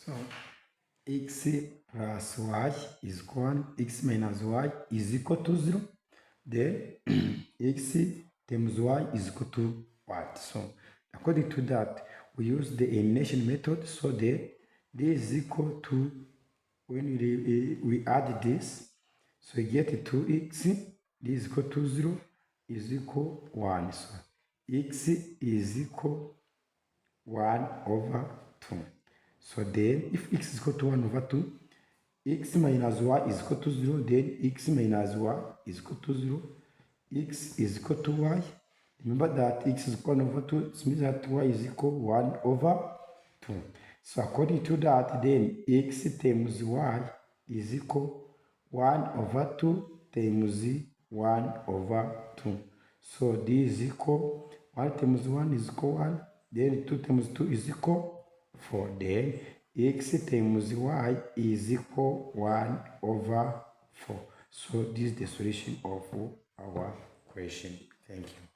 So x plus y is equal 1, x minus y is equal to 0. Then x times y is equal to what? So according to that, we use the elimination method. So that this is equal to, when we add this, so we get 2x, this is equal to 0, is equal 1. So x is equal 1 over 2. So then if x is equal to 1 over 2, x minus y is equal to 0, then x minus y is equal to 0, x is equal to y. Remember that x is equal to 1 over 2, it means that y is equal to 1 over 2. So according to that, then x times y is equal 1 over 2 times 1 over 2. So this is equal, 1 times 1 is equal 1, then 2 times 2 is equal 4. Then x times y is equal 1 over 4. So this is the solution of our question. Thank you.